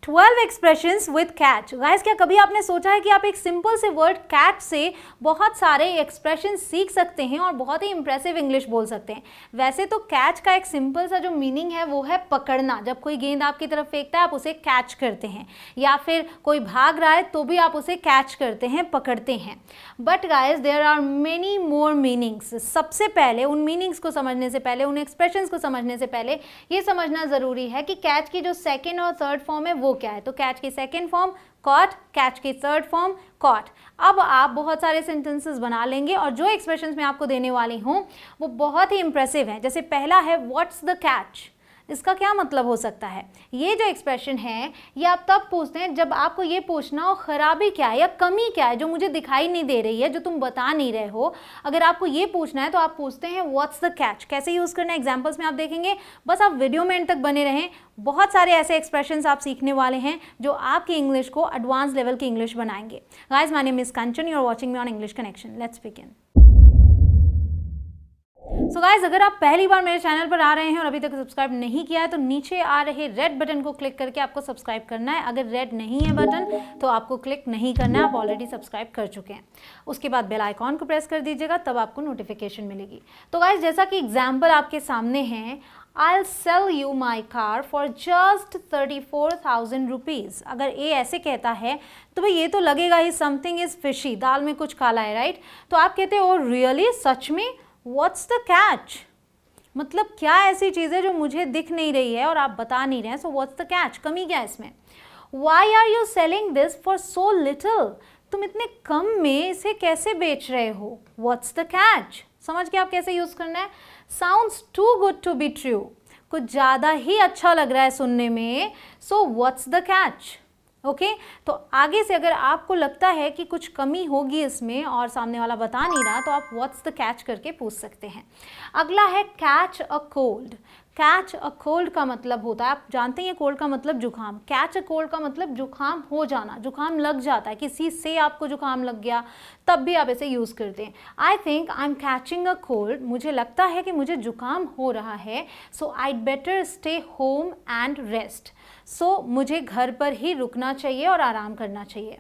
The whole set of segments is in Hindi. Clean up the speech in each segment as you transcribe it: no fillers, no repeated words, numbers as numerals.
12 एक्सप्रेशंस विद कैच। गाइस, क्या कभी आपने सोचा है कि आप एक सिंपल से वर्ड कैच से बहुत सारे एक्सप्रेशन सीख सकते हैं और बहुत ही इंप्रेसिव इंग्लिश बोल सकते हैं। वैसे तो कैच का एक सिंपल सा जो मीनिंग है वो है पकड़ना। जब कोई गेंद आपकी तरफ फेंकता है आप उसे कैच करते हैं, या फिर कोई भाग रहा है तो भी आप उसे कैच करते हैं, पकड़ते हैं। But guys, there are many more meanings. सबसे पहले उन मीनिंग्स को समझने से पहले, उन एक्सप्रेशंस को समझने से पहले ये समझना ज़रूरी है कि कैच की जो सेकेंड और थर्ड फॉर्म है वो क्या है। तो कैच की सेकेंड फॉर्म कॉट, कैच की थर्ड फॉर्म कॉट। अब आप बहुत सारे सेंटेंसेस बना लेंगे और जो एक्सप्रेशंस मैं आपको देने वाली हूँ वो बहुत ही इंप्रेसिव है। जैसे पहला है व्हाट्स द कैच। इसका क्या मतलब हो सकता है? ये जो एक्सप्रेशन है ये आप तब पूछते हैं जब आपको ये पूछना हो खराबी क्या है या कमी क्या है जो मुझे दिखाई नहीं दे रही है, जो तुम बता नहीं रहे हो। अगर आपको ये पूछना है तो आप पूछते हैं व्हाट्स द कैच। कैसे यूज़ करना है एग्जाम्पल्स में आप देखेंगे। बस आप वीडियो में एंड तक बने रहें। बहुत सारे ऐसे एक्सप्रेशंस आप सीखने वाले हैं जो आपकी इंग्लिश को एडवांस लेवल की इंग्लिश बनाएंगे। Guys, my name is Kanchan, you are watching me on English connection. Let's begin. So guys, अगर आप पहली बार मेरे चैनल पर आ रहे हैं और अभी तक सब्सक्राइब नहीं किया है तो नीचे आ रहे रेड बटन को क्लिक करके आपको सब्सक्राइब करना है। अगर रेड नहीं है बटन तो आपको क्लिक नहीं करना है, आप ऑलरेडी सब्सक्राइब कर चुके हैं। उसके बाद बेल आइकॉन को प्रेस कर दीजिएगा, तब आपको नोटिफिकेशन मिलेगी। तो गाइज, जैसा कि एग्जाम्पल आपके सामने है, I'll sell you my car for just 34,000 rupees। अगर ए ऐसे कहता है तो भाई ये तो लगेगा ही समथिंग इज फिशी, दाल में कुछ काला है, राइट? तो आप कहते हो रियली, सच में? What's the catch? मतलब क्या ऐसी चीज़ है जो मुझे दिख नहीं रही है और आप बता नहीं रहे हैं। So what's the catch? कमी क्या है इसमें? Why are you selling this for so little? तुम इतने कम में इसे कैसे बेच रहे हो? What's the catch? समझ के आप कैसे यूज़ करना है। Sounds too good to be true, कुछ ज़्यादा ही अच्छा लग रहा है सुनने में। So what's the catch? Okay, तो आगे से अगर आपको लगता है कि कुछ कमी होगी इसमें और सामने वाला बता नहीं रहा तो आप व्हाट्स द कैच करके पूछ सकते हैं। अगला है catch a cold. Catch a cold का मतलब होता है, आप जानते हैं कोल्ड का मतलब जुकाम। कैच अ कोल्ड का मतलब जुकाम हो जाना, जुकाम लग जाता है, किसी से आपको जुकाम लग गया तब भी आप इसे यूज़ करते हैं। I think I am catching a cold, मुझे लगता है कि मुझे जुकाम हो रहा है। So I'd better stay home and rest. So मुझे घर पर ही रुकना चाहिए और आराम करना चाहिए।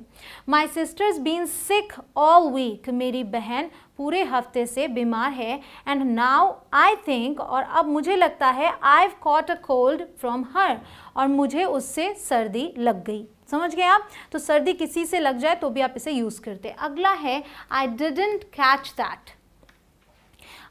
My sister's been sick all week, मेरी बहन पूरे हफ्ते से बीमार है। एंड नाउ आई थिंक, और अब मुझे लगता है, आई caught a cold from her, और मुझे उससे सर्दी लग गई। समझ गए आप? तो सर्दी किसी से लग जाए तो भी आप इसे यूज़ करते हैं। अगला है I didn't catch that.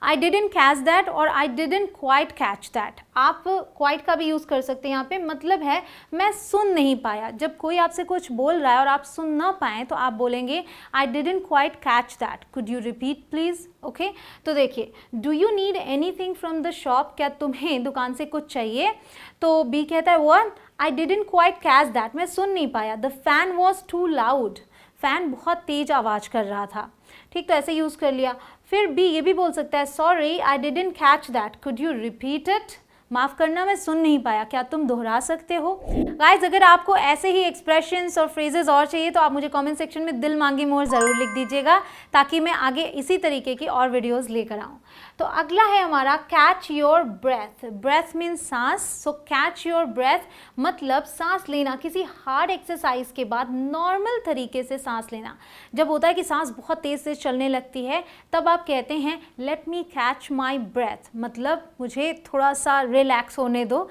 I didn't catch that और I didn't quite catch that. आप क्वाइट का भी यूज़ कर सकते हैं यहाँ पे, मतलब है मैं सुन नहीं पाया। जब कोई आपसे कुछ बोल रहा है और आप सुन ना पाएँ तो आप बोलेंगे आई didn't quite catch that, could you repeat please? Okay, तो देखिए, do you need anything from the shop? क्या तुम्हें दुकान से कुछ चाहिए? तो बी कहता है what? I didn't quite catch that, मैं सुन नहीं पाया। The fan was too loud, fan बहुत तेज आवाज़ कर रहा था। ठीक, तो ऐसे यूज़ कर लिया। फिर बी ये भी बोल सकता है sorry I didn't catch that, could you repeat it? माफ़ करना, मैं सुन नहीं पाया, क्या तुम दोहरा सकते हो? गाइज, अगर आपको ऐसे ही एक्सप्रेशंस और फ्रेजेस और चाहिए तो आप मुझे कमेंट सेक्शन में दिल मांगी मोर ज़रूर लिख दीजिएगा ताकि मैं आगे इसी तरीके की और वीडियोस लेकर आऊँ। तो अगला है हमारा catch your breath. Breath means सांस। सो कैच योर ब्रेथ मतलब सांस लेना, किसी हार्ड एक्सरसाइज के बाद नॉर्मल तरीके से सांस लेना। जब होता है कि सांस बहुत तेज़ से चलने लगती है तब आप कहते हैं let me catch my breath, मतलब मुझे थोड़ा सा रिलैक्स होने दो,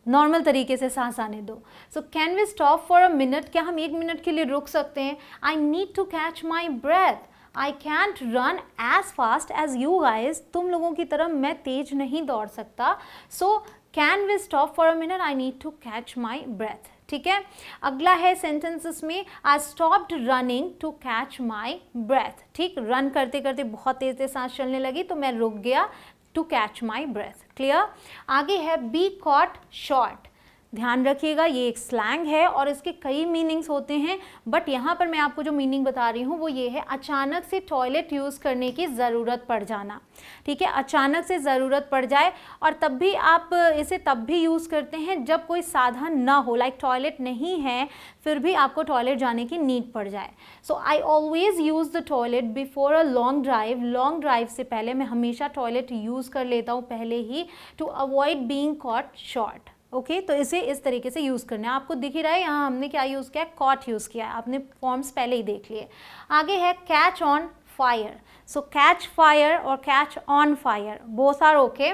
नॉर्मल तरीके से सांस आने दो। So can we stop for a minute? क्या हम 1 मिनट के लिए रुक सकते हैं? I need to catch my breath, I can't run as fast as you guys, तुम लोगों की तरह मैं तेज नहीं दौड़ सकता। So can we stop for a minute? I need to catch my breath. ठीक है, अगला है सेंटेंसेस में I stopped running to catch my breath. ठीक, रन करते करते बहुत तेज से सांस चलने लगी तो मैं रुक गया, to catch my breath. Clear? आगे है बी कॉट शॉर्ट। ध्यान रखिएगा, ये एक स्लैंग है और इसके कई मीनिंग्स होते हैं, बट यहाँ पर मैं आपको जो मीनिंग बता रही हूँ वो ये है अचानक से टॉयलेट यूज़ करने की ज़रूरत पड़ जाना। ठीक है, अचानक से ज़रूरत पड़ जाए, और तब भी आप इसे तब भी यूज़ करते हैं जब कोई साधन ना हो, लाइक टॉयलेट नहीं है फिर भी आपको टॉयलेट जाने की नीड पड़ जाए। So I always use the toilet before a long drive. Long drive से पहले मैं हमेशा टॉयलेट यूज़ कर लेता हूँ पहले ही, to avoid being caught short. Okay तो इसे इस तरीके से यूज़ करना है। आपको दिख ही रहा है यहाँ हमने क्या यूज़ किया है, कॉट यूज़ किया है, आपने फॉर्म्स पहले ही देख लिए। आगे है catch on fire. So catch fire और catch on fire both are okay.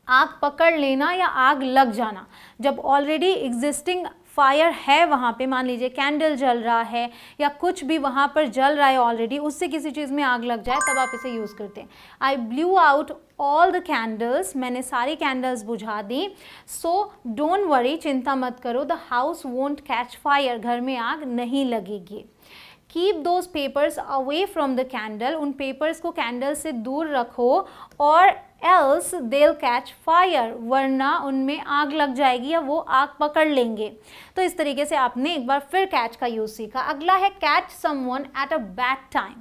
आग पकड़ लेना या आग लग जाना, जब ऑलरेडी एग्जिस्टिंग फायर है वहाँ पे, मान लीजिए कैंडल जल रहा है या कुछ भी वहाँ पर जल रहा है ऑलरेडी, उससे किसी चीज़ में आग लग जाए तब आप इसे यूज़ करते हैं। I blew out all the candles, मैंने सारी कैंडल्स बुझा दी। सो डोंट वरी, चिंता मत करो, the house won't catch fire, घर में आग नहीं लगेगी। Keep those papers away from the candle, उन पेपर्स को कैंडल से दूर रखो, और एल्स देल कैच फायर, वरना उनमें आग लग जाएगी या वो आग पकड़ लेंगे। तो इस तरीके से आपने एक बार फिर कैच का यूज़ सीखा। अगला है catch someone at a bad time.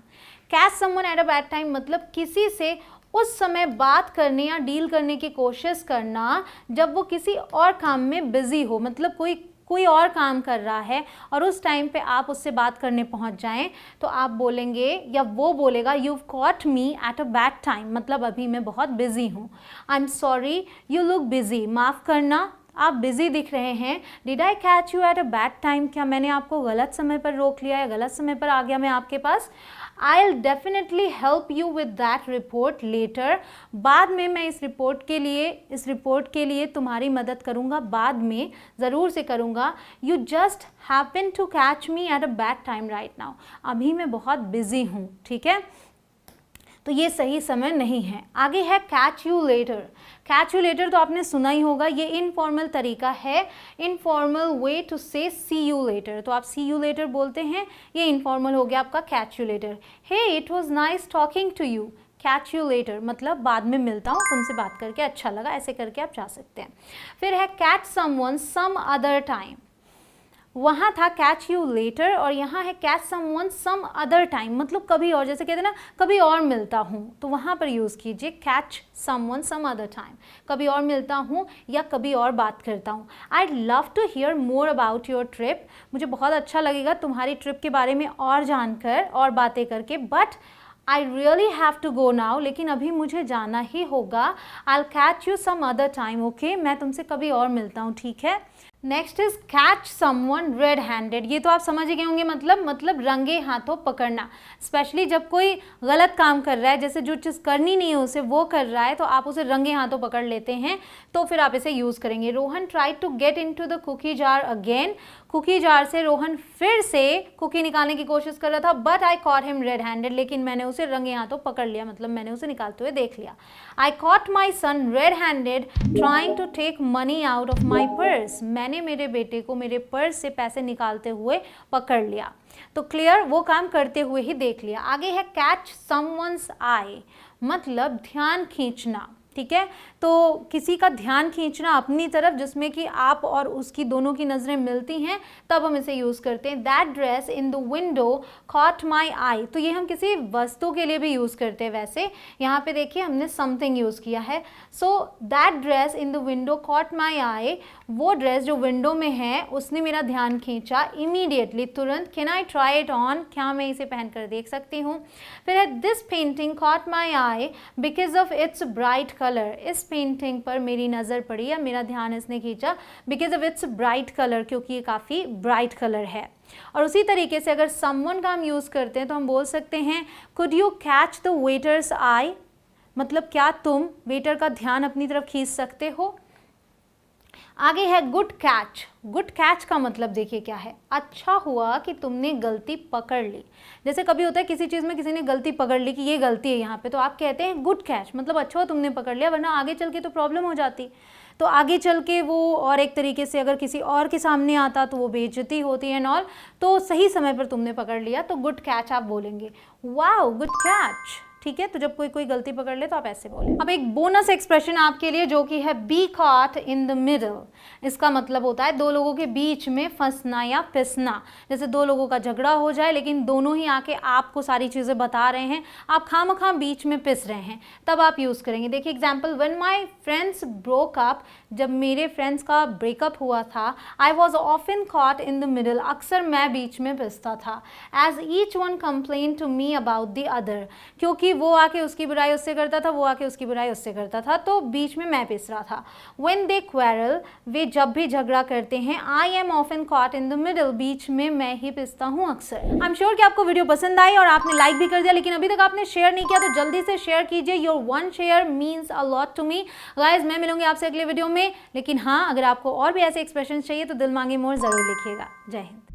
Catch someone at a bad time मतलब किसी से उस समय बात करने या डील करने की कोशिश करना जब वो किसी और काम में बिजी हो, मतलब कोई और काम कर रहा है और उस टाइम पे आप उससे बात करने पहुंच जाएं, तो आप बोलेंगे या वो बोलेगा you've caught me at a bad time, मतलब अभी मैं बहुत बिजी हूँ। I'm sorry you look busy, माफ़ करना आप बिजी दिख रहे हैं। Did I catch you at a bad time, क्या मैंने आपको गलत समय पर रोक लिया या गलत समय पर आ गया मैं आपके पास। I'll definitely help you with that report later, बाद में मैं इस रिपोर्ट के लिए तुम्हारी मदद करूँगा, बाद में ज़रूर से करूँगा। You just happen to catch me at a bad time right now, अभी मैं बहुत बिजी हूँ, ठीक है, तो ये सही समय नहीं है। आगे है catch you letter. Catch you letter तो आपने सुना ही होगा, ये इनफॉर्मल तरीका है, इनफॉर्मल वे टू से सी यू लेटर, तो आप सी यू लेटर बोलते हैं, ये इनफॉर्मल हो गया आपका catch you later. Hey it was nice talking to you, catch you later मतलब बाद में मिलता हूँ, तुमसे बात करके अच्छा लगा, ऐसे करके आप जा सकते हैं। फिर है catch someone some other time, वहाँ था कैच यू लेटर और यहाँ है catch someone some other time, मतलब कभी और, जैसे कहते हैं ना कभी और मिलता हूँ, तो वहाँ पर यूज़ कीजिए catch someone some other time, कभी और मिलता हूँ या कभी और बात करता हूँ। I love to hear more about your trip, मुझे बहुत अच्छा लगेगा तुम्हारी ट्रिप के बारे में और जानकर और बातें करके, but I really have to go now, लेकिन अभी मुझे जाना ही होगा। I catch you some other time, okay, मैं तुमसे कभी और मिलता हूँ, ठीक है। Next is catch someone red handed, ये तो आप समझ ही गए होंगे, मतलब रंगे हाथों पकड़ना, स्पेशली जब कोई गलत काम कर रहा है, जैसे जो चीज़ करनी नहीं है उसे वो कर रहा है, तो आप उसे रंगे हाथों पकड़ लेते हैं, तो फिर आप इसे यूज़ करेंगे। Rohan try to get in to the cookie jar again, cookie jar से रोहन फिर से कुकी निकालने की कोशिश कर रहा था, but I cot him red handed, लेकिन मैंने उसे रंगे हाथों पकड़ लिया, मतलब मैंने उसे निकालते हुए देख लिया। I caught my son red handed trying to take money out of my purse, मैंने मेरे बेटे को मेरे पर्स से पैसे निकालते हुए पकड़ लिया, तो क्लियर, वो काम करते हुए ही देख लिया। आगे है कैच समवन्स आई, मतलब ध्यान खींचना, ठीक है, तो किसी का ध्यान खींचना अपनी तरफ, जिसमें कि आप और उसकी दोनों की नज़रें मिलती हैं, तब हम इसे यूज़ करते हैं। That dress in the window caught my eye, तो ये हम किसी वस्तु के लिए भी यूज़ करते हैं। वैसे यहाँ पे देखिए हमने समथिंग यूज़ किया है। So that dress in the window caught my eye, वो ड्रेस जो विंडो में है उसने मेरा ध्यान खींचा, इमीडिएटली, तुरंत। Can I try it on, क्या मैं इसे पहन कर देख सकती हूँ। फिर है this painting cot my I because of its bright colour, इस पेंटिंग पर मेरी नज़र पड़ी या मेरा ध्यान इसने खींचा because of its bright colour, क्योंकि ये काफ़ी ब्राइट कलर है। और उसी तरीके से अगर समवन का हम यूज़ करते हैं तो हम बोल सकते हैं could you catch the waiter's eye, मतलब क्या तुम वेटर का ध्यान अपनी तरफ खींच सकते हो। आगे है गुड कैच, गुड कैच का मतलब देखिए क्या है, अच्छा हुआ कि तुमने गलती पकड़ ली। जैसे कभी होता है किसी चीज़ में किसी ने गलती पकड़ ली कि ये गलती है यहाँ पे, तो आप कहते हैं गुड कैच, मतलब अच्छा हुआ तुमने पकड़ लिया, वरना आगे चल के तो प्रॉब्लम हो जाती, तो आगे चल के वो और एक तरीके से अगर किसी और के सामने आता तो वो बेइज्जती होती है और, तो सही समय पर तुमने पकड़ लिया, तो गुड कैच आप बोलेंगे। वाओ गुड कैच, ठीक है, तो जब कोई गलती पकड़ ले तो आप ऐसे बोलें। अब एक बोनस एक्सप्रेशन आपके लिए जो कि है be caught in the middle, इसका मतलब होता है दो लोगों के बीच में फंसना या पिसना। जैसे दो लोगों का झगड़ा हो जाए लेकिन दोनों ही आके आपको सारी चीज़ें बता रहे हैं, आप खामखा बीच में पिस रहे हैं, तब आप यूज़ करेंगे। देखिए example, when my friends broke up, जब मेरे फ्रेंड्स का ब्रेकअप हुआ था, I was often caught in the middle, अक्सर मैं बीच में पिसता था। As each one complain to me about the other, क्योंकि कभी वो आके उसकी बुराई उससे करता था, वो आके उसकी बुराई उससे करता था, तो बीच में मैं पिस रहा था। When they quarrel, वे जब भी झगड़ा करते हैं, I am often caught in the middle, बीच में मैं ही पिसता हूँ अक्सर। आई एम श्योर कि आपको वीडियो पसंद आई और आपने लाइक भी कर दिया, लेकिन अभी तक आपने शेयर नहीं किया तो जल्दी से शेयर कीजिए। Your one share means a lot to me. Guys मैं मिलूंगी आपसे अगले वीडियो में, लेकिन हाँ, अगर आपको और भी ऐसे एक्सप्रेशन चाहिए तो दिल मांगे मोर जरूर लिखिएगा। जय हिंद।